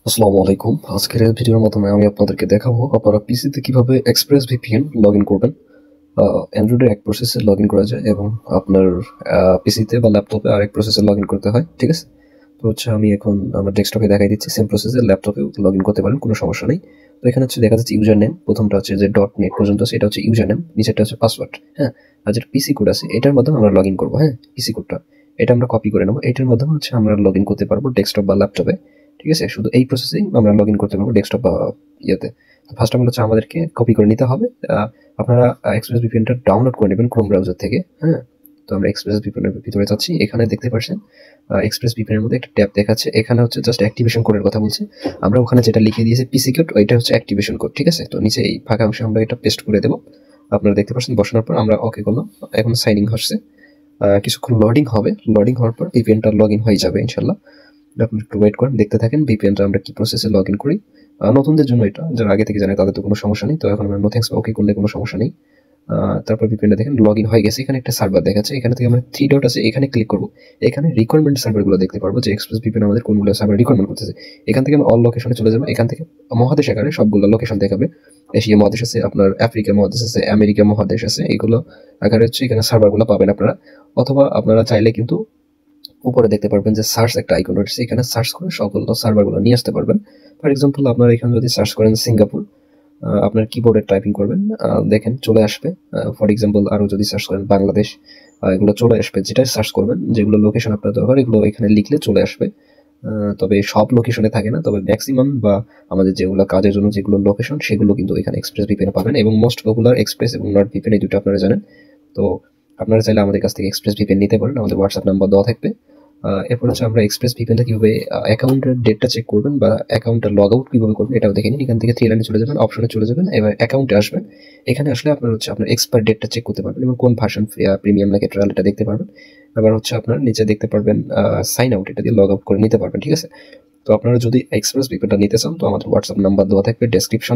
আসসালামু আলাইকুম। আজকের এই ভিডিওর মাধ্যমে আমি আপনাদেরকে দেখাবো আপনারা পিসিতে কিভাবে এক্সপ্রেস ভিপিএন লগ ইন করবেন। অ্যান্ড্রয়েডের এক প্রসেসে লগ ইন করা যায় এবং আপনার পিসিতে বা ল্যাপটপে আরেক প্রসেসে লগ ইন করতে হয়, ঠিক আছে? তো আমি এখন আমার ডেস্কটপে দেখাই দিচ্ছি, সেম প্রসেসে ল্যাপটপেও লগ ইন করতে পারেন, কোনো সমস্যা নেই। তো এখানে দেখা যাচ্ছে ইউজার নেম, প্রথমটা হচ্ছে যে .net পর্যন্ত আছে, এটা হচ্ছে ইউজার নেম, নিচেরটা হচ্ছে পাসওয়ার্ড, হ্যাঁ। আর যেটা পিসি কোড আছে এটার মাধ্যমে আমরা লগ ইন করবো, হ্যাঁ। পিসি কোডটা এটা আমরা কপি করে নেবো, এটার মাধ্যমে আমরা লগ ইন করতে পারবো ডেস্কটপ বা ল্যাপটপে, ঠিক আছে? শুধু এই প্রসেসেই আমরা লগ ইন করতে পারবো ডেস্কটপ বা ইয়েতে। তো ফার্স্ট আমরা আমাদেরকে কপি করে নিতে হবে। আপনারা এক্সপ্রেস ভিপিএনটা ডাউনলোড করে নেবেন ক্রোম ব্রাউজার থেকে, হ্যাঁ। তো আমরা এক্সপ্রেস ভিপিএনের ভিতরে যাচ্ছি, এখানে দেখতে পাচ্ছেন এক্সপ্রেস ভিপিএনের মধ্যে একটা ট্যাব দেখাচ্ছে, এখানে হচ্ছে জাস্ট অ্যাক্টিভেশন কোডের কথা বলছে। আমরা ওখানে যেটা লিখে দিয়েছি পিসি কোড, ওইটা হচ্ছে অ্যাক্টিভেশন কোড, ঠিক আছে? তো নিচে এই ফাঁকা অংশে আমরা এটা পেস্ট করে দেবো। আপনারা দেখতে পাচ্ছেন বসানোর পর আমরা ওকে করলাম, এখন সাইনিং হচ্ছে। কিছুক্ষণ লোডিং হবে, লোডিং হওয়ার পর ভিপিএনটা লগ ইন হয়ে যাবে ইনশাল্লাহ। আপনি একটু ওয়েট করেন, দেখতে থাকেন ভিপিএনটা আমরা কি প্রসেসে লগ ইন করি। নতুনদের জন্য এটা, যারা আগে থেকে জানে তাদের তো কোনো সমস্যা নেই। তো এখন আমরা নো থ্যাঙ্কস ওকে করলে কোনো সমস্যা নেই। তারপর ভিপিএনটা দেখেন লগ ইন হয়ে গেছে, এখানে একটা সার্ভার দেখাচ্ছে, এখানে থেকে আমরা 3 ডট আছে এখানে ক্লিক করবো। এখানে রিকোয়ারমেন্ট সার্ভারগুলো দেখতে পারবো যে এক্সপ্রেস ভিপিএন আমাদের কোনগুলো সার্ভার রিকোয়ারমেন্ট করতেছে। এখান থেকে আমরা অল লোকেশনে চলে যাবো, এখান থেকে মহাদেশ আকারে সবগুলো লোকেশন দেখাবে। এশিয়া মহাদেশ আছে, আপনার আফ্রিকা মহাদেশ আছে, আমেরিকা মহাদেশ আছে, এগুলো আকারে হচ্ছে এখানে সার্ভারগুলো পাবেন আপনারা। অথবা আপনারা চাইলে কিন্তু উপরে দেখতে পারবেন যে সার্চ একটা আইকন রয়েছে, এখানে সার্চ করে সবগুলো সার্ভারগুলো নিয়ে আসতে পারবেন। ফর এক্সাম্পল আপনারা এখানে যদি সার্চ করেন সিঙ্গাপুর, আপনার কিবোর্ডে টাইপিং করবেন, দেখেন চলে আসবে। ফর এক্সাম্পল আরও যদি সার্চ করেন বাংলাদেশ, এগুলো চলে আসবে। যেটা সার্চ করবেন, যেগুলো লোকেশন আপনার দরকার এগুলো এখানে লিখলে চলে আসবে। তবে সব লোকেশনে থাকে না, তবে ম্যাক্সিমাম বা আমাদের যেগুলো কাজের জন্য যেগুলো লোকেশন সেগুলো কিন্তু এখানে এক্সপ্রেস ভিপিএন পাবেন। এবং মোস্ট পপুলার এক্সপ্রেস এবং নট ভিপিএন, এই দুটো আপনারা জানেন। তো আপনারা চাইলে আমাদের কাছ থেকে এক্সপ্রেস ভিপিএন নিতে পারেন, আমাদের হোয়াটসঅ্যাপ নাম্বার দেওয়া থাকবে। এরপর আমরা এক্সপ্রেস ভিপিএনটা কিভাবে অ্যাকাউন্টের ডেটটা চেক করবেন বা অ্যাকাউন্টটা লগ আউট কিভাবে করবেন এটাও দেখে নিন। এখান থেকে 3 লাইনে চলে যাবেন, অপশনে চলে যাবেন, এবার অ্যাকাউন্টে আসবেন। এখানে আসলে আপনার আপনার এক্সপায়ার ডেটটা চেক করতে পারবেন এবং কোন ভার্সন প্রিমিয়াম নাকি ট্রায়াল এটা দেখতে পারবেন। আবার আপনার নিচে দেখতে পারবেন সাইন আউট, এটা দিয়ে লগ আউট করে নিতে পারবেন, ঠিক আছে? তো আপনারা যদি এক্সপ্রেস ভিপিএনটা নিতে চান তো আমাদের হোয়াটসঅ্যাপ নাম্বার দেওয়া থাকবে ডেসক্রিপশনে।